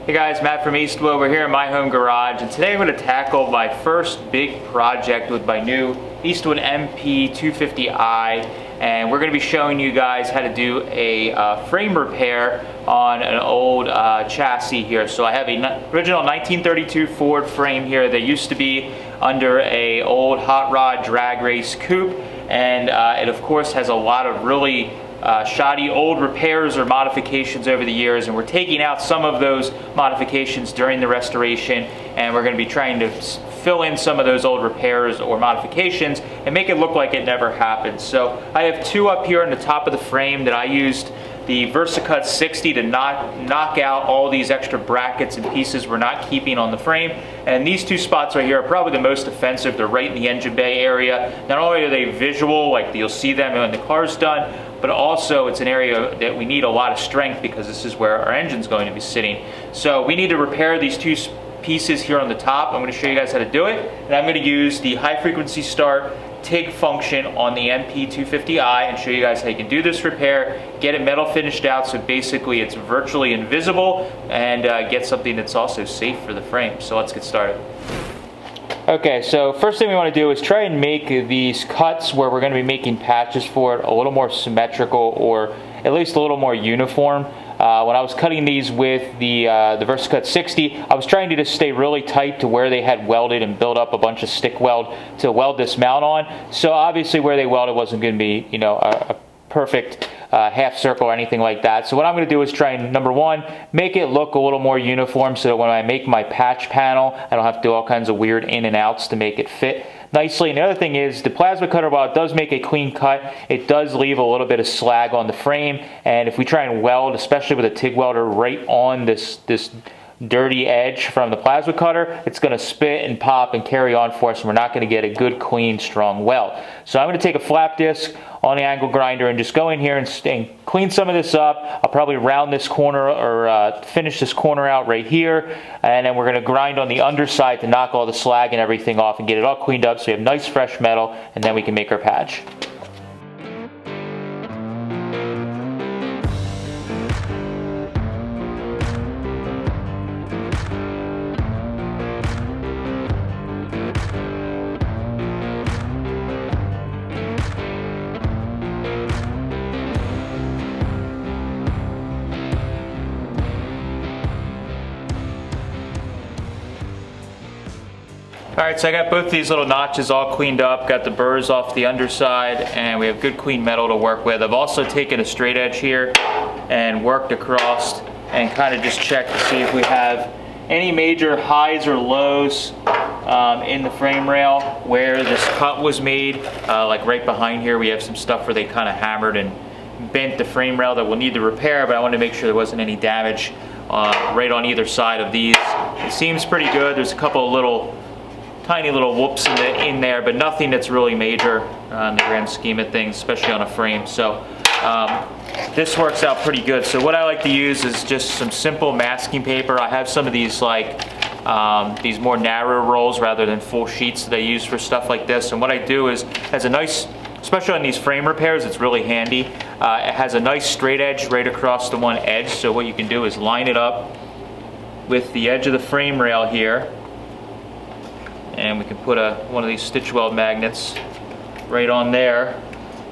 Hey guys, Matt from Eastwood. We're here in my home garage, and today I'm going to tackle my first big project with my new Eastwood MP250i, and we're going to be showing you guys how to do a frame repair on an old chassis here. So I have an original 1932 Ford frame here that used to be under a old hot rod drag race coupe, and it of course has a lot of really shoddy old repairs or modifications over the years, and we're taking out some of those modifications during the restoration, and we're going to be trying to fill in some of those old repairs or modifications and make it look like it never happened. So I have two up here on the top of the frame that I used the VersaCut 60 to knock out all these extra brackets and pieces we're not keeping on the frame. And these two spots right here are probably the most offensive. They're right in the engine bay area. Not only are they visual, like you'll see them when the car's done, but also it's an area that we need a lot of strength because this is where our engine's going to be sitting. So we need to repair these two pieces here on the top. I'm going to show you guys how to do it, and I'm going to use the high frequency start TIG function on the MP250i and show you guys how you can do this repair, get it metal finished out so basically it's virtually invisible, and get something that's also safe for the frame. So let's get started. Okay, so first thing we want to do is try and make these cuts where we're going to be making patches for it a little more symmetrical, or at least a little more uniform. When I was cutting these with the VersaCut 60, I was trying to just stay really tight to where they had welded and build up a bunch of stick weld to weld this mount on. So obviously where they welded wasn't going to be, you know, a perfect half circle or anything like that. So what I'm going to do is try and, number one, make it look a little more uniform so that when I make my patch panel, I don't have to do all kinds of weird in and outs to make it fit nicely. And the other thing is, the plasma cutter, while it does make a clean cut, it does leave a little bit of slag on the frame. And if we try and weld, especially with a TIG welder, right on this dirty edge from the plasma cutter, it's going to spit and pop and carry on for us, and we're not going to get a good, clean, strong weld. So I'm going to take a flap disc on the angle grinder and just go in here and clean some of this up. I'll probably round this corner or finish this corner out right here, and then we're going to grind on the underside to knock all the slag and everything off and get it all cleaned up so we have nice fresh metal, and then we can make our patch. Alright, so I got both these little notches all cleaned up, got the burrs off the underside, and we have good clean metal to work with. I've also taken a straight edge here and worked across and kind of just checked to see if we have any major highs or lows in the frame rail where this cut was made. Like right behind here we have some stuff where they kind of hammered and bent the frame rail that we'll need to repair, but I wanted to make sure there wasn't any damage right on either side of these. It seems pretty good. There's a couple of tiny little whoops in there, but nothing that's really major in the grand scheme of things, especially on a frame. So this works out pretty good. So what I like to use is just some simple masking paper. I have some of these these more narrow rolls rather than full sheets that I use for stuff like this. And what I do is, has a nice, especially on these frame repairs, it's really handy. It has a nice straight edge right across the one edge. So what you can do is line it up with the edge of the frame rail here, and we can put one of these stitch weld magnets right on there,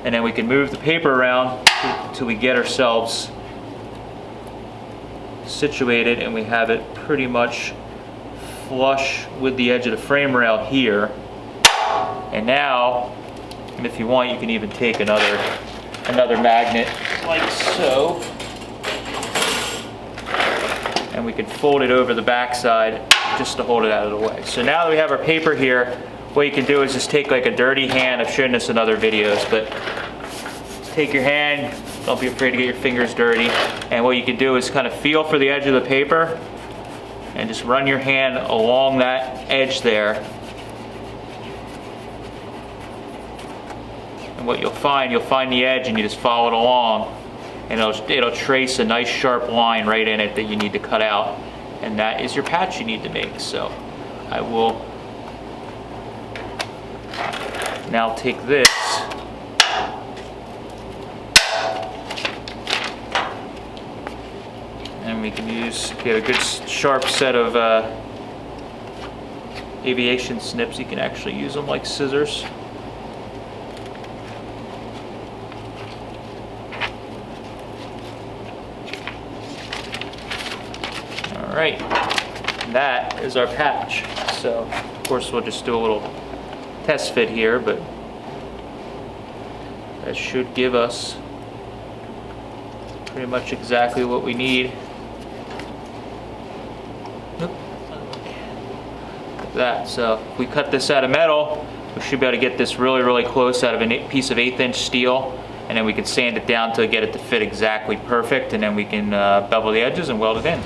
and then we can move the paper around till we get ourselves situated and we have it pretty much flush with the edge of the frame rail here. And now, if you want, you can even take another magnet like so, and we can fold it over the back side just to hold it out of the way. So now that we have our paper here, what you can do is just take like a dirty hand. I've shown this in other videos, but take your hand, don't be afraid to get your fingers dirty, and what you can do is kind of feel for the edge of the paper and just run your hand along that edge there. And what you'll find the edge, and you just follow it along, and it'll trace a nice sharp line right in it that you need to cut out. And that is your patch you need to make. So I will now take this and we can get a good sharp set of aviation snips. You can actually use them like scissors. All right, that is our patch. So of course we'll just do a little test fit here, but that should give us pretty much exactly what we need. Like that. So if we cut this out of metal, we should be able to get this really close out of a piece of 1/8" steel, and then we can sand it down to get it to fit exactly perfect, and then we can bevel the edges and weld it in.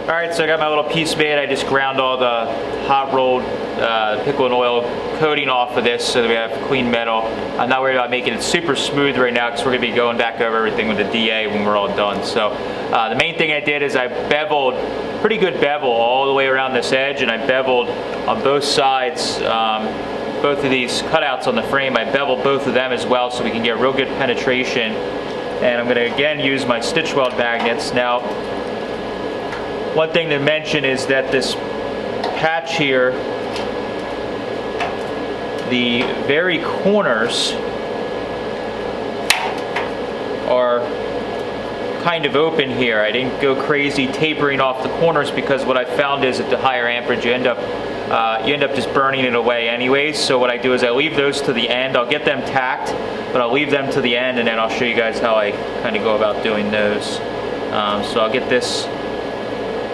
Alright, so I got my little piece made. I just ground all the hot rolled pickle and oil coating off of this so that we have clean metal. I'm not worried about making it super smooth right now because we're going to be going back over everything with the DA when we're all done. So the main thing I did is I beveled, pretty good bevel all the way around this edge, and I beveled on both sides, both of these cutouts on the frame. I beveled both of them as well so we can get real good penetration. And I'm going to again use my stitch weld magnets. Now, one thing to mention is that this patch here, the very corners are kind of open here. I didn't go crazy tapering off the corners because what I found is at the higher amperage you end up just burning it away anyways. So what I do is I leave those to the end. I'll get them tacked, but I'll leave them to the end, and then I'll show you guys how I kind of go about doing those. So I'll get this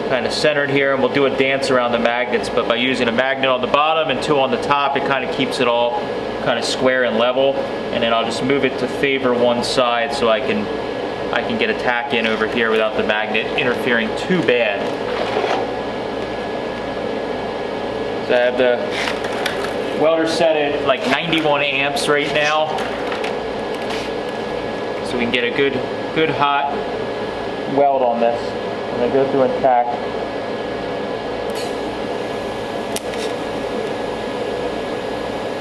kind of centered here, and we'll do a dance around the magnets, but by using a magnet on the bottom and two on the top, it kind of keeps it all kind of square and level. And then I'll just move it to favor one side so I can get a tack in over here without the magnet interfering too bad. So I have the welder set at like 91 amps right now, so we can get a good hot weld on this. I'm going to go through and tack.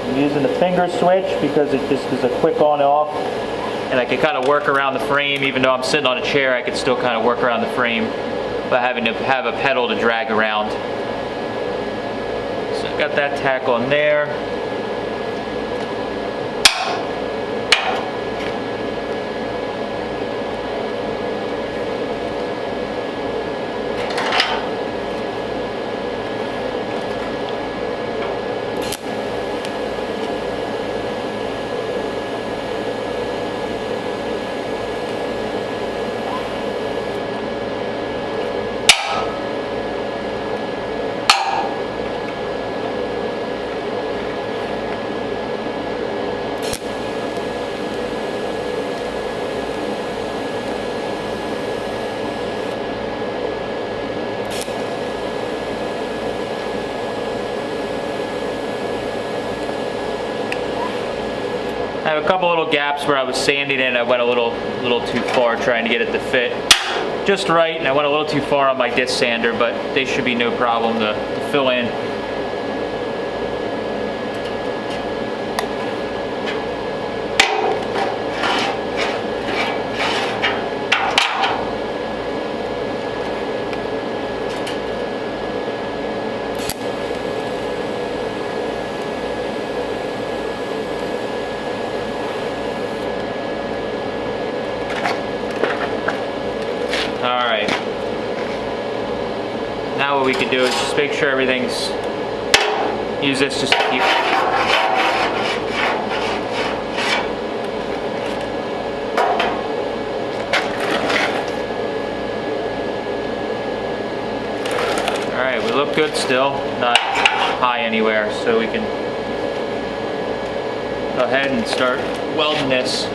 I'm using the finger switch because it just is a quick on and off, and I can kind of work around the frame. Even though I'm sitting on a chair, I can still kind of work around the frame without having to have a pedal to drag around. So I've got that tack on there. I have a couple little gaps where I was sanding it and I went a little too far trying to get it to fit just right, and I went a little too far on my disc sander, but they should be no problem to fill in. Now what we can do is just make sure everything's, use this just to keep. Alright, we look good still, not high anywhere, so we can go ahead and start welding this.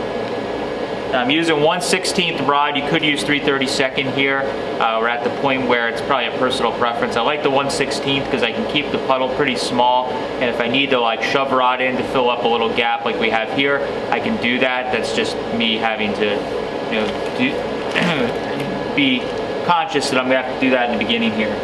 Now I'm using 1/16 rod. You could use 3/32 here. We're at the point where it's probably a personal preference. I like the 1/16 because I can keep the puddle pretty small, and if I need to like shove rod in to fill up a little gap like we have here, I can do that. That's just me having to, you know, be conscious that I'm gonna have to do that in the beginning here.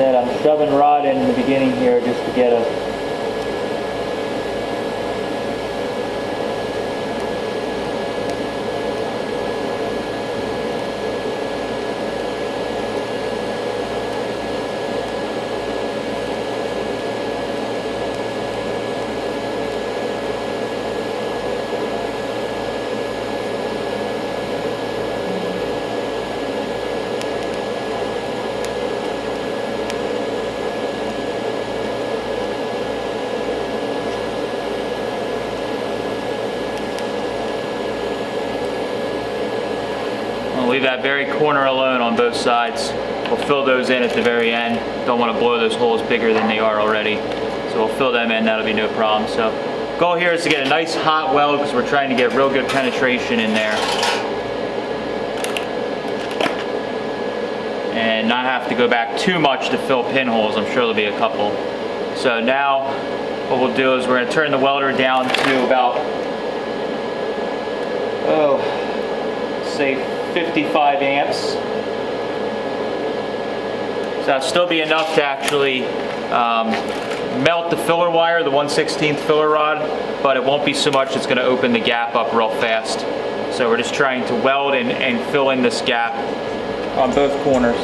I'm shoving rod in the beginning here just to get a leave that very corner alone on both sides. We'll fill those in at the very end. Don't want to blow those holes bigger than they are already. So we'll fill them in, that'll be no problem. So goal here is to get a nice hot weld because we're trying to get real good penetration in there. And not have to go back too much to fill pinholes. I'm sure there'll be a couple. So now what we'll do is we're going to turn the welder down to about, say 55 amps. So that'll still be enough to actually melt the filler wire, the 1/16 filler rod, but it won't be so much it's going to open the gap up real fast. So we're just trying to weld and fill in this gap on both corners.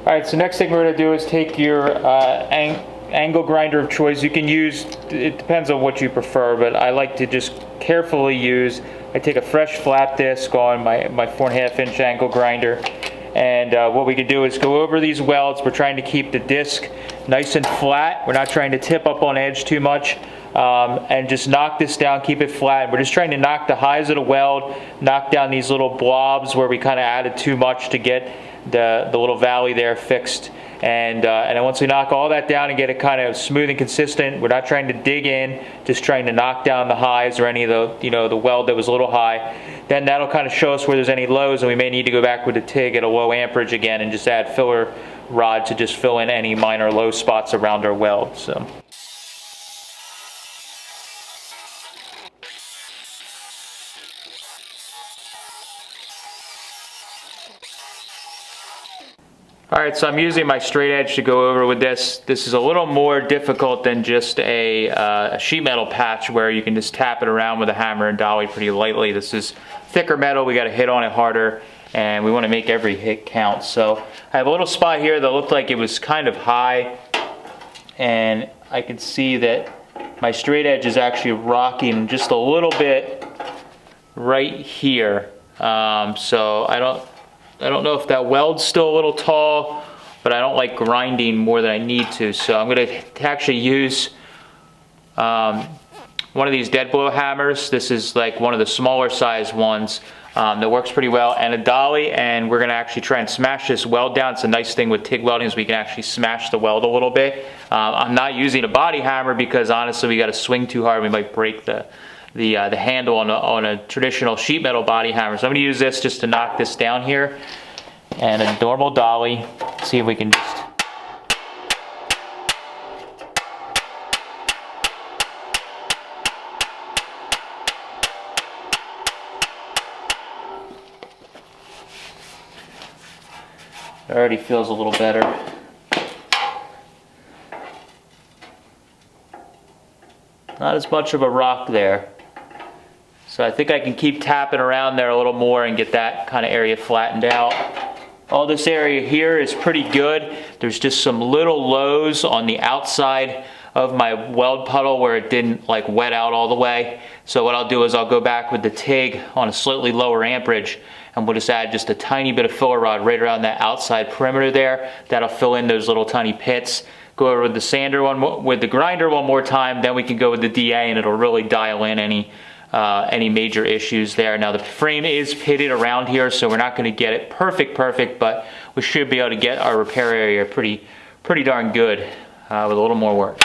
Alright, so next thing we're going to do is take your angle grinder of choice. You can use, it depends on what you prefer, but I like to just carefully use, I take a fresh flat disc on my 4.5 inch angle grinder, and what we can do is go over these welds. We're trying to keep the disc nice and flat. We're not trying to tip up on edge too much, and just knock this down, keep it flat. We're just trying to knock the highs of the weld, knock down these little blobs where we kind of added too much to get the little valley there fixed, and then once we knock all that down and get it kind of smooth and consistent, we're not trying to dig in, just trying to knock down the highs or any of the, you know, the weld that was a little high. Then that'll kind of show us where there's any lows, and we may need to go back with the TIG at a low amperage again and just add filler rod to just fill in any minor low spots around our weld. So. Alright, so I'm using my straight edge to go over with this. This is a little more difficult than just a sheet metal patch where you can just tap it around with a hammer and dolly pretty lightly. This is thicker metal, we got to hit on it harder, and we want to make every hit count. So I have a little spot here that looked like it was kind of high, and I can see that my straight edge is actually rocking just a little bit right here. So I don't know if that weld's still a little tall, but I don't like grinding more than I need to. So I'm going to actually use one of these dead blow hammers. This is like one of the smaller size ones that works pretty well, and a dolly, and we're going to actually try and smash this weld down. It's a nice thing with TIG welding is we can actually smash the weld a little bit. I'm not using a body hammer because honestly we got to swing too hard, we might break the handle on a traditional sheet metal body hammer. So I'm going to use this just to knock this down here, and a normal dolly. See if we can just it already feels a little better. Not as much of a rock there. So I think I can keep tapping around there a little more and get that kind of area flattened out. All this area here is pretty good. There's just some little lows on the outside of my weld puddle where it didn't like wet out all the way. So what I'll do is I'll go back with the TIG on a slightly lower amperage, and we'll just add just a tiny bit of filler rod right around that outside perimeter there. That'll fill in those little tiny pits. Go over with the sander with the grinder one more time, then we can go with the DA and it'll really dial in any major issues there. Now the frame is pitted around here, so we're not going to get it perfect, but we should be able to get our repair area pretty darn good with a little more work.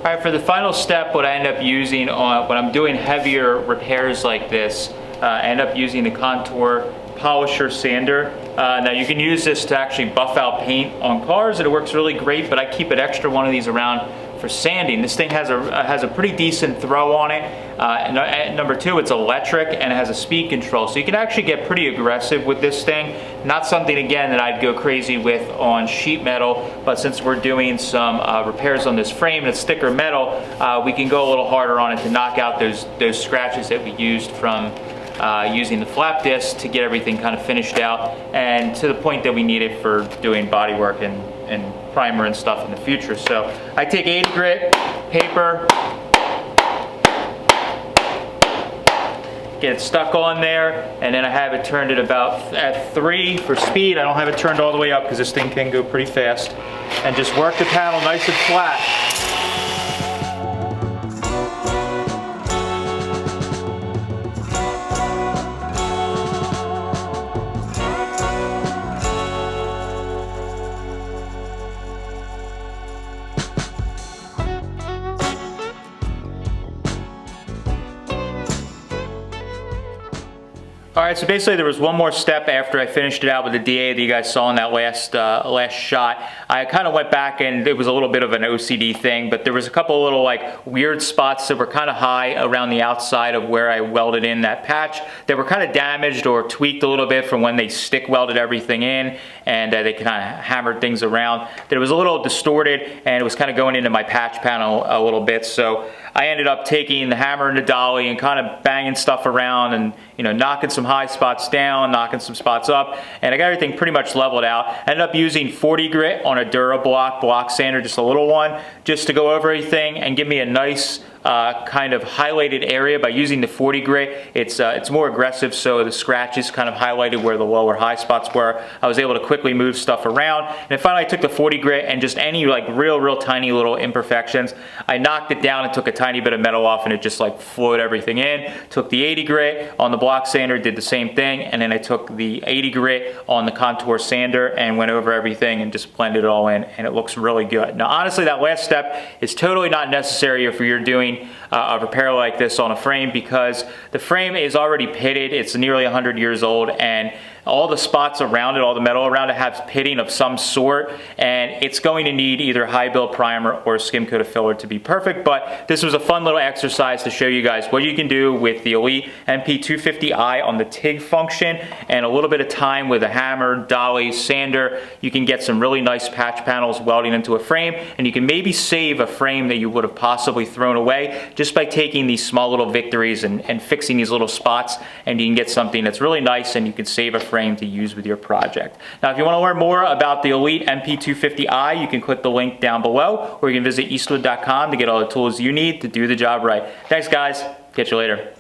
All right, for the final step, what I end up using when I'm doing heavier repairs like this, I end up using the contour polisher sander. Now you can use this to actually buff out paint on cars, and it works really great, but I keep an extra one of these around for sanding. This thing has a pretty decent throw on it. And number two, it's electric and it has a speed control, so you can actually get pretty aggressive with this thing. Not something, again, that I'd go crazy with on sheet metal, but since we're doing some repairs on this frame and it's thicker metal, we can go a little harder on it to knock out those scratches that we used from using the flap disc to get everything kind of finished out, and to the point that we need it for doing body work and primer and stuff in the future. So I take 80 grit paper, get it stuck on there, and then I have it turned at 3 for speed. I don't have it turned all the way up because this thing can go pretty fast, and just work the panel nice and flat. All right, so basically there was one more step after I finished it out with the DA that you guys saw in that last shot. I kind of went back, and it was a little bit of an OCD thing, but there was a couple of little like weird spots that were kind of high around the outside of where I welded in that patch that were kind of damaged or tweaked a little bit from when they stick welded everything in, and they kind of hammered things around. That it was a little distorted, and it was kind of going into my patch panel a little bit. So I ended up taking the hammer and the dolly and kind of banging stuff around, and knocking some high spots down, knocking some spots up, and I got everything pretty much leveled out. I ended up using 40 grit on a Durablock block sander, just a little one, just to go over everything and give me a nice kind of highlighted area by using the 40 grit. It's more aggressive, so the scratches kind of highlighted where the low or high spots were. I was able to quickly move stuff around. And then finally I took the 40 grit and just any like real tiny little imperfections, I knocked it down and took a tiny bit of metal off, and it just like flowed everything in. Took the 80 grit on the block sander, did the same thing, and then I took the 80 grit on the contour sander and went over everything and just blended it all in, and it looks really good. Now honestly, that last step is totally not necessary if you're doing a repair like this on a frame, because the frame is already pitted. It's nearly 100 years old, and all the spots around it, all the metal around it, has pitting of some sort, and it's going to need either high build primer or a skim coat of filler to be perfect. But this was a fun little exercise to show you guys what you can do with the Elite MP250i on the TIG function, and a little bit of time with a hammer, dolly, sander, you can get some really nice patch panels welding into a frame, and you can maybe save a frame that you would have possibly thrown away just by taking these small little victories and fixing these little spots, and you can get something that's really nice and you can save a frame to use with your project. Now if you want to learn more about the Elite MP250i, you can click the link down below, or you can visit eastwood.com to get all the tools you need to do the job right. Thanks guys, catch you later.